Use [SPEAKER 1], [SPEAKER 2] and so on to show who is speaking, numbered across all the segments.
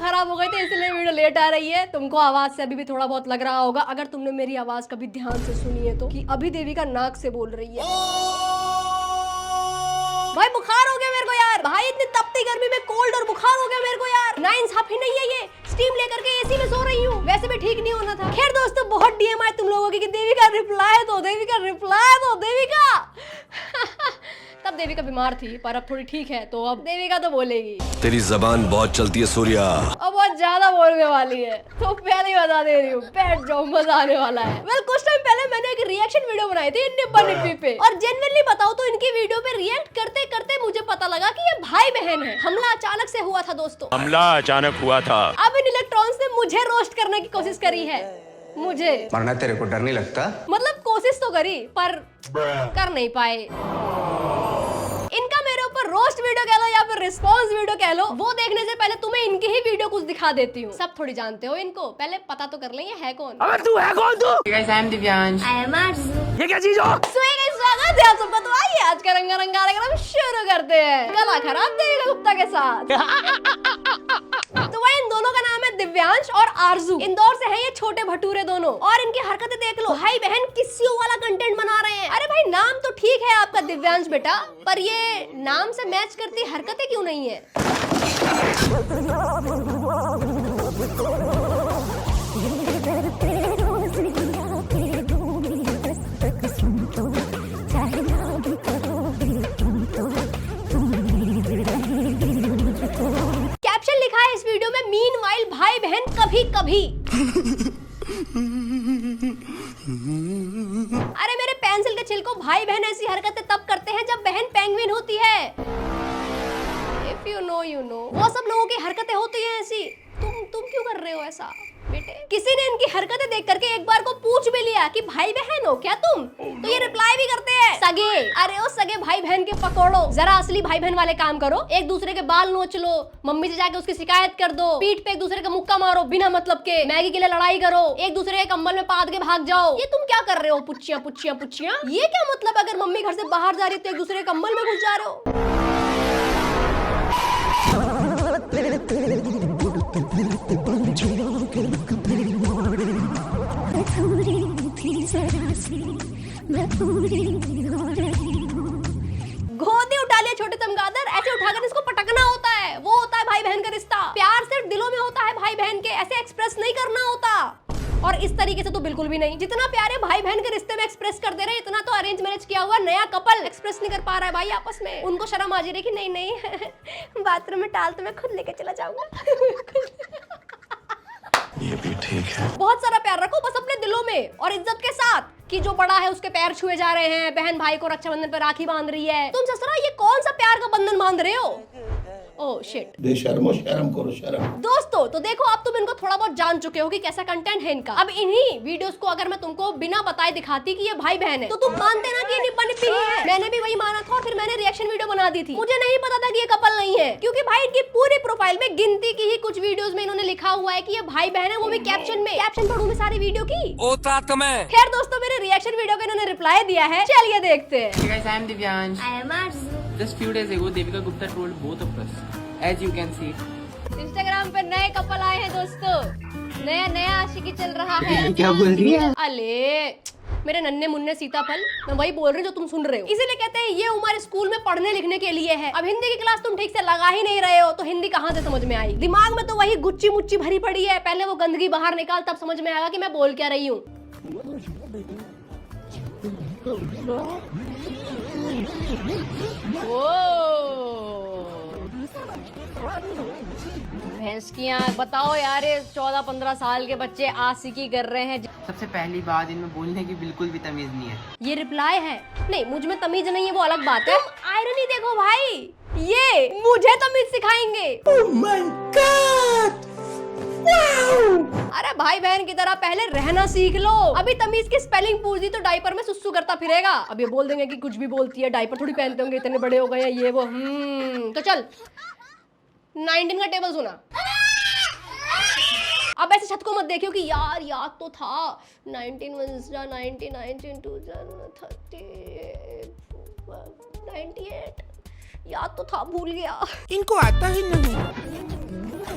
[SPEAKER 1] खराब हो गई थी इसलिए वीडियो लेट आ रही है। तुमको आवाज से अभी भी थोड़ा बहुत लग रहा होगा, अगर तुमने मेरी आवाज कभी ध्यान से सुनी है तो, कि अभी देविका नाक से बोल रही है। भाई बुखार हो गया मेरे को यार, भाई इतनी तपती गर्मी में कोल्ड और बुखार हो गया मेरे को यार, ना इंसाफी नहीं है ये। स्टीम लेकर के एसी में सो रही हूँ, वैसे भी ठीक नहीं होना था। खैर दोस्तों, बहुत डीएम आए तुम लोगों की कि देविका रिप्लाई दो, देविका रिप्लाई दो, देविका तब देविका बीमार थी पर अब थोड़ी ठीक है, तो अब देविका तो बोलेगी।
[SPEAKER 2] तेरी जबान बहुत चलती है सूर्या,
[SPEAKER 1] अब बहुत ज्यादा बोलने वाली है, तो पहले ही बता दे रही हूँ, बैठ जाओ, मजा आने वाला है। वेल कुछ टाइम पहले मैंने एक रिएक्शन वीडियो बनाई थी निब्बा निब्बी पे, और जेन्युइनली बताओ तो इनकी वीडियो पे रिएक्ट करते करते मुझे पता लगा कि ये भाई बहन है। हमला अचानक से हुआ था दोस्तों,
[SPEAKER 3] हमला अचानक हुआ था।
[SPEAKER 1] अब इन इलेक्ट्रॉन्स ने मुझे रोस्ट करने की कोशिश करी है, मुझे
[SPEAKER 4] वरना तेरे को डर नहीं लगता?
[SPEAKER 1] मतलब कोशिश तो करी पर कर नहीं पाए। इनका मेरे ऊपर रोस्ट वीडियो कह लो या फिर रिस्पॉन्स वीडियो कह लो, वो देखने से पहले तुम्हें इनकी ही वीडियो कुछ दिखा देती हूँ। सब थोड़ी जानते हो इनको, पहले पता तो कर लें ये है कौन।
[SPEAKER 3] अबे तू है कौन तू?
[SPEAKER 5] Guys, I am Divyansh.
[SPEAKER 1] I am Arzu.
[SPEAKER 3] ये क्या चीज हो?
[SPEAKER 1] स्वागत है आप सबका, तो आइए आज का रंगा रंगा कार्यक्रम शुरू करते हैं। गला खराब देविका गुप्ता के साथ। तो वही इन दोनों का नाम है दिव्यांश और आरजू, इंदौर से है ये छोटे भटूरे दोनों, और इनकी हरकतें देख लो, भाई बहन किस्सियों वाला कंटेंट बना रहे हैं। अरे भाई नाम तो ठीक है आपका दिव्यांश बेटा, पर ये नाम से मैच करती हरकतें क्यों नहीं है? कैप्शन लिखा है इस वीडियो में, मीनवाइल भाई बहन कभी कभी। अरे मेरे पेंसिल के छिलको, भाई बहन ऐसी हरकतें तब करते हैं जब बहन पेंगुइन होती है। If you know, you know। वो सब लोगों की हरकतें होती हैं ऐसी, तुम क्यों कर रहे हो ऐसा बेटे? किसी ने इनकी हरकतें देख करके एक बार को पूछ भी लिया कि भाई बहन हो क्या तुम? तो ये रिप्लाई भी करते हैं सगे। अरे ओ सगे भाई बहन के पकौड़ो, जरा असली भाई बहन वाले काम करो। एक दूसरे के बाल नोच लो, मम्मी से जाके उसकी शिकायत कर दो, पीठ पे एक दूसरे का मुक्का मारो बिना मतलब के, मैगी के लिए लड़ाई करो, एक दूसरे के कंबल में पाद के भाग जाओ। ये तुम क्या कर रहे हो? पुच्चियां पुच्चियां पुच्चियां, ये क्या मतलब? अगर मम्मी घर से बाहर जा रही तो एक दूसरे के कंबल में घुस जा रहे हो। गोदी उठा लिया छोटे चमगादड़, ऐसे उठाकर इसको पटकना होता है, वो होता है भाई बहन का रिश्ता। प्यार सिर्फ दिलों में होता है भाई बहन के, ऐसे एक्सप्रेस नहीं करना होता। और इस तरीके से तो बिल्कुल भी नहीं। जितना प्यारे भाई बहन के रिश्ते में एक्सप्रेस कर दे रहे, इतना तो अरेंज मैरिज किया हुआ नया कपल एक्सप्रेस नहीं कर पा रहा है भाई आपस में। उनको शर्म आ जा रही कि नहीं नहीं बाथरूम में टाल तो मैं खुद लेके चला जाऊंगा।
[SPEAKER 2] ये भी ठीक है।
[SPEAKER 1] बहुत सारा प्यार रखो बस अपने दिलों में, और इज्जत के साथ, कि जो बड़ा है उसके पैर छुए जा रहे हैं, बहन भाई को रक्षाबंधन पर राखी बांध रही है। तुम ससुरा ये कौन सा प्यार का बंधन बांध रहे हो? Oh shit.
[SPEAKER 6] बेशर्मो, शर्म करो शर्म।
[SPEAKER 1] दोस्तों तो देखो, अब तुम इनको थोड़ा बहुत जान चुके हो कि कैसा कंटेंट है इनका। अब इन्हीं वीडियोस को अगर मैं तुमको बिना बताए दिखाती कि ये भाई बहन है, तो तुम मानते ना कि ये निब्बा निब्बी ही है। मैंने भी वही माना था और फिर मैंने रिएक्शन वीडियो बना दी थी। मुझे नहीं पता था कि ये कपल नहीं है, क्योंकि भाई इनकी पूरी प्रोफाइल में गिनती की ही कुछ वीडियोस में इन्होंने लिखा हुआ है कि ये भाई बहन है, वो भी कैप्शन में। कैप्शन पढ़ूं मैं सारी वीडियो की? खैर दोस्तों, मेरे रिएक्शन वीडियो को इन्होंने रिप्लाई दिया है, चलिए देखते हैं।
[SPEAKER 5] Hey guys, I am Divyansh.
[SPEAKER 1] I am Arzu.
[SPEAKER 5] Just few days ago, Devika Gupta trolled both of us, as you can see.
[SPEAKER 1] Instagram पे नए कपल आए हैं दोस्तों, नया आशिकी चल रहा है।
[SPEAKER 5] क्या बोल रही है?
[SPEAKER 1] अले मेरे नन्हे मुन्ने सीताफल, मैं वही बोल रही हूँ जो तुम सुन रहे हो। इसीलिए कहते हैं ये उम्र स्कूल में पढ़ने लिखने के लिए है। अब हिंदी की क्लास तुम ठीक से लगा ही नहीं रहे हो, तो हिंदी कहाँ से समझ में आई? दिमाग में तो वही गुच्ची मुच्ची भरी पड़ी है, पहले वो गंदगी बाहर निकाल, तब समझ में आएगा कि मैं बोल क्या रही हूँ। भैंस की आँख, बताओ यार, ये 14-15 साल के बच्चे आशिकी कर रहे हैं।
[SPEAKER 5] सबसे पहली बात, इनमें बोलने की बिल्कुल भी तमीज नहीं है।
[SPEAKER 1] ये रिप्लाई है, नहीं मुझ में तमीज नहीं है वो अलग बात है। आयरनी देखो भाई, ये मुझे तमीज सिखाएंगे।
[SPEAKER 6] Oh my God!
[SPEAKER 1] अरे भाई बहन की तरह पहले रहना सीख लो। अभी तमीज की स्पेलिंग पूछ दी तो डायपर में सुसु करता फिरेगा। अब ये बोल देंगे कि कुछ भी बोलती है, डायपर थोड़ी पहनते होंगे, इतने बड़े हो गए हैं ये वो। तो चल 19 का टेबल सुना। अब ऐसे छत को मत देखियो कि यार याद तो था 19 19 19 2 30 98 याद तो था, भूल गया।
[SPEAKER 7] इनको आता ही नहीं।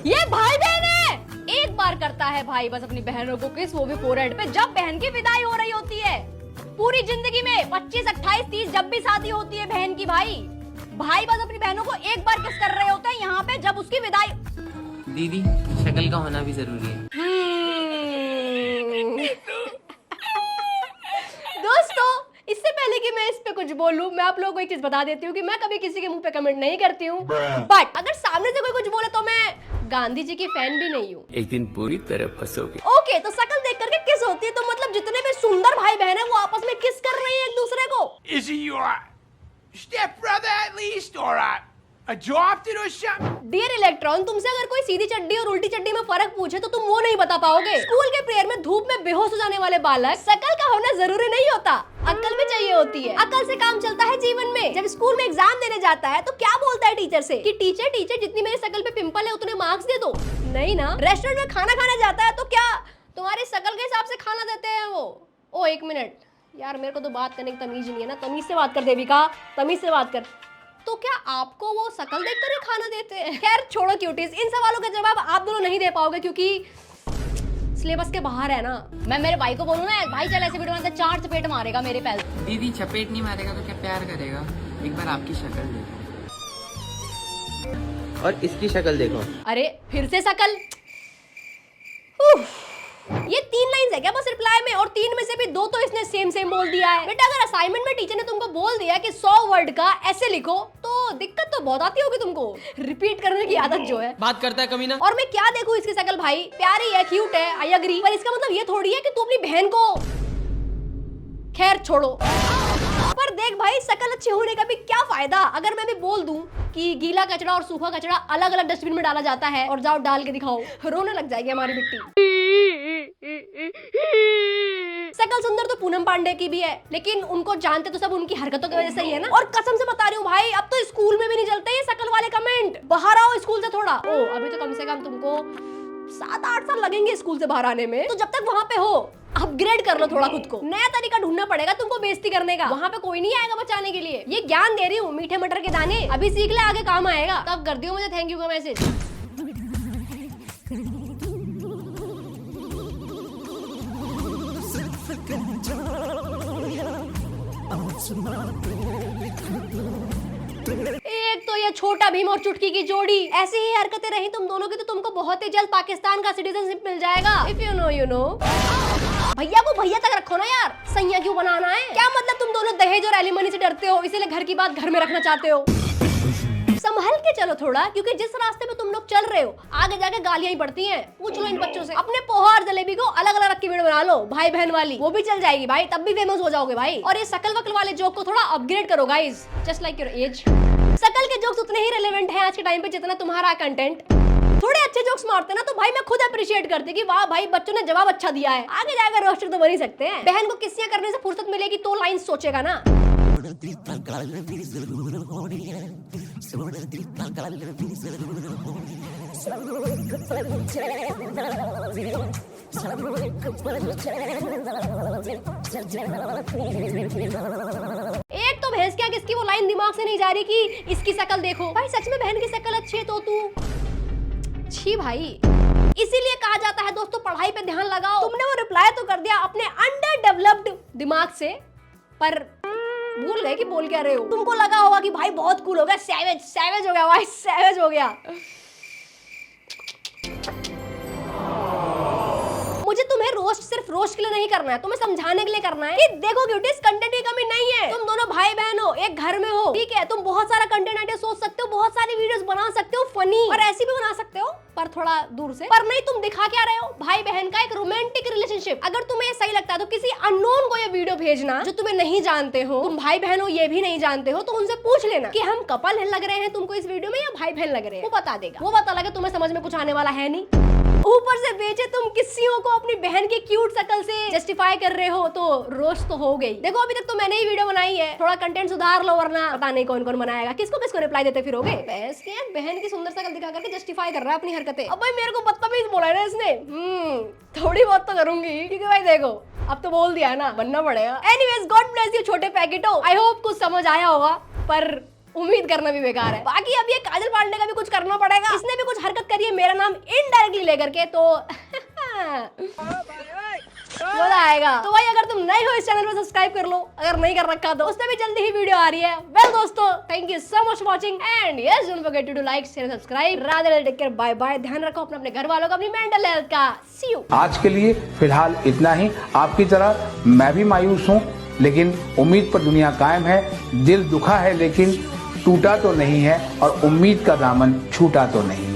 [SPEAKER 1] ये भाई बहन है। एक बार करता है भाई बस अपनी बहनों को किस, वो भी फोरहेड पे, जब बहन की विदाई हो रही होती है। पूरी जिंदगी में 25, 28, 30 जब भी शादी होती है बहन की, भाई बस अपनी बहनों को एक बार किस कर रहे होते हैं यहाँ पे जब उसकी विदाई।
[SPEAKER 5] दीदी शक्ल का होना भी जरूरी है।
[SPEAKER 1] दोस्तों, इससे पहले कि मैं इस पे कुछ बोलूं, मैं आप लोगों को एक चीज बता देती हूँ कि मैं कभी किसी के मुंह पे कमेंट नहीं करती हूँ, बट अगर सामने से कोई कुछ बोले तो मैं गांधी जी की फैन भी नहीं हूँ।
[SPEAKER 3] एक दिन पूरी तरह फंसोगे।
[SPEAKER 1] ओके, तो शक्ल देख करके किस होती है, तो मतलब जितने भी सुंदर भाई बहन है वो आपस में किस कर रही है एक दूसरे को।
[SPEAKER 4] Is he your stepbrother at least, or adopted or something?
[SPEAKER 1] Dear electron, तुमसे अगर कोई सीधी चड्डी और उल्टी चड्डी में फर्क पूछे तो तुम वो नहीं बता पाओगे। स्कूल के प्रेयर में धूप में बेहोश हो जाने वाले बालक, शक्ल का होना जरूरी नहीं होता, अक्ल भी चाहिए होती है। अक्ल से काम चलता है जीवन में। जब स्कूल में एग्जाम देने जाता है तो क्या बोलता है टीचर से कि टीचर जितनी मेरी शक्ल पे पिंपल है उतने मार्क्स दे दो? नहीं ना। रेस्टोरेंट में खाना खाने जाता है तो क्या तुम्हारी शक्ल के हिसाब से खाना देते हैं वो? ओ एक मिनट यार, मेरे को तो बात करने की तमीज नहीं है ना। तमीज से बात कर देविका, तमीज से बात कर। तो क्या आपको वो शक्ल देखकर ही खाना देते हैं? खैर छोड़ो क्यूटीज, इन सवालों का जवाब आप दोनों नहीं दे पाओगे क्योंकि सिलेबस के बाहर है ना। मैं मेरे भाई को बोलूं ना, भाई चल ऐसे वीडियो में 4 चपेट मारेगा मेरे पैर।
[SPEAKER 5] दीदी चपेट नहीं मारेगा तो क्या प्यार करेगा? एक बार आपकी शक्ल देखो और इसकी शक्ल देखो।
[SPEAKER 1] अरे फिर से शक्ल। ये 3 लाइंस है क्या बस रिप्लाई में? और 3 में से भी 2 तो इसने सेम बोल दिया है। बेटा अगर असाइनमेंट में टीचर ने तुमको बोल दिया कि 100 वर्ड का ऐसे लिखो तो दिक्कत तो बहुत आती होगी तुमको, रिपीट करने की आदत जो है।
[SPEAKER 5] बात करता है कमीना।
[SPEAKER 1] और मैं क्या देखूं इसकी शक्ल भाई, प्यारी है, क्यूट है, आई एग्री, पर इसका मतलब ये थोड़ी है कि तू अपनी बहन को। खैर छोड़ो, पर देख भाई शक्ल अच्छी होने का भी क्या फायदा अगर मैं भी बोल दूं कि गीला कचरा और सूखा कचरा अलग अलग डस्टबिन में डाला जाता है और जाओ डाल के दिखाओ, रोने लग जाएगी हमारी मिट्टी। शक्ल सुंदर तो पूनम पांडे की भी है, लेकिन उनको जानते तो सब उनकी हरकतों की वजह से ही है ना। और कसम से बता रही हूँ भाई, अब तो स्कूल में भी नहीं चलते ये शक्ल वाले कमेंट। बाहर आओ स्कूल से थोड़ा। ओ अभी तो कम से कम तुमको 7-8 साल लगेंगे स्कूल से बाहर आने में, तो जब तक वहाँ पे हो अपग्रेड कर लो थोड़ा खुद को। नया तरीका ढूंढना पड़ेगा तुमको बेइज्जती करने का, वहाँ पे कोई नहीं आएगा बचाने के लिए। ये ज्ञान दे रही हूँ, मीठे मटर के दाने, अभी सीख ले, आगे काम आएगा। तब कर दियो मुझे थैंक यू का मैसेज। एक तो ये छोटा भीम और चुटकी की जोड़ी, ऐसी ही हरकतें रही तुम दोनों की तो तुमको बहुत ही जल्द पाकिस्तान का सिटीजनशिप मिल जाएगा। If you know you know. भैया को भैया तक रखो ना यार, सैया क्यों बनाना है? क्या मतलब तुम दोनों दहेज और एलिमनी से डरते हो, इसीलिए घर की बात घर में रखना चाहते हो? संभल के चलो थोड़ा, क्योंकि जिस रास्ते पे तुम लोग चल रहे हो आगे जाके गालियां ही पड़ती हैं। पूछ लो इन बच्चों से। अपने पोहा और जलेबी को अलग अलग रख के वीडियो बना लो, भाई बहन वाली, वो भी चल जाएगी भाई, तब भी फेमस हो जाओगे भाई। और ये शकल वकल वाले जोक को थोड़ा अपग्रेड करो guys, just like your age. शकल के जोक्स उतने ही रेलेवेंट हैं आज के टाइम पे जितना तुम्हारा कंटेंट। थोड़े अच्छे जोक्स मारते ना तो भाई मैं खुद अप्रिशिएट करती कि वाह भाई बच्चों ने जवाब अच्छा दिया है, आगे जाकर रोस्टर तो बन ही सकते हैं। बहन को किस्सियां करने से फुर्सत मिलेगी तो लाइन सोचेगा ना। एक तो भैंस क्या किसकी वो लाइन दिमाग से नहीं जा रही कि इसकी शक्ल देखो। भाई सच में बहन की शक्ल अच्छी है तो तू छी भाई। इसीलिए कहा जाता है दोस्तों पढ़ाई पे ध्यान लगाओ। तुमने वो रिप्लाई तो कर दिया अपने अंडर डेवलप्ड दिमाग से, पर भूल गए कि बोल क्या रहे हो। तुमको लगा होगा कि भाई बहुत कूल हो गया, सैवेज हो गया भाई, सैवेज हो गया। मुझे तुम्हें रोस्ट सिर्फ रोस्ट के लिए नहीं करना है, तुम्हें समझाने के लिए करना है कि देखो क्यूटीज कंटेंट की कमी नहीं है। तुम दोनों भाई बहन हो, एक घर में हो, ठीक है, तुम बहुत सारा कंटेंट आइडिया सोच सकते हो, बहुत सारी वीडियोस बना सकते हो, फनी और ऐसी भी बना सकते हो, पर थोड़ा दूर से। पर नहीं, तुम दिखा क्या रहे हो? भाई बहन का एक रोमांटिक रिलेशनशिप। अगर तुम्हें सही लगता है तो किसी अननोन को ये वीडियो भेजना जो तुम्हें नहीं जानते हो, तुम भाई बहन हो ये भी नहीं जानते हो, तो उनसे पूछ लेना कि हम कपल लग रहे हैं तुमको इस वीडियो में या भाई बहन लग रहे हैं, वो बता देगा। वो बता लगे तुम्हें समझ में कुछ आने वाला है नहीं। ऊपर से बेचे तुम किस्सियों को अपनी बहन की क्यूट शक्ल से जस्टिफाई कर रहे हो, तो रोस्ट तो हो गई। देखो अभी तक तो मैंने ही वीडियो बनाई है, थोड़ा कंटेंट सुधार लो वरना पता नहीं कौन कौन बनाएगा। किसको किसको रिप्लाई देते फिरोगे? बहस के बहन की सुंदर शक्ल दिखा करके जस्टिफाई कर रहा है अपनी हरकतें। अब भाई मेरे को बदतमीज बोला है ना इसने, थोड़ी बहुत तो करूंगी क्योंकि भाई देखो अब तो बोल दिया है ना, बनना पड़ेगा। एनीवेज गॉड ब्लेस यू छोटे पैकेटो, आई होप कुछ समझ आया होगा, पर उम्मीद करना भी बेकार है। बाकी अब ये काजल पांडे का भी कुछ करना पड़ेगा, इसने भी कुछ हरकत करी है मेरा नाम इनडायरेक्टली लेकर के, तो मजा आएगा। तो भाई अगर तुम नए हो इस चैनल को सब्सक्राइब कर लो, अगर नहीं कर रखा तो उसमें भी जल्दी ही वीडियो आ रही है। वेल दोस्तों, thank you so much watching and yes don't forget to like share subscribe. Radhe, take care, bye bye. ध्यान रखो अपने घर वालों का, अपनी मेंटल हेल्थ का। सी यू।
[SPEAKER 7] आज के लिए फिलहाल इतना ही। आपकी तरह मैं भी मायूस हूँ, लेकिन उम्मीद पर दुनिया कायम है। दिल दुखा है लेकिन टूटा तो नहीं है, और उम्मीद का दामन छूटा तो नहीं।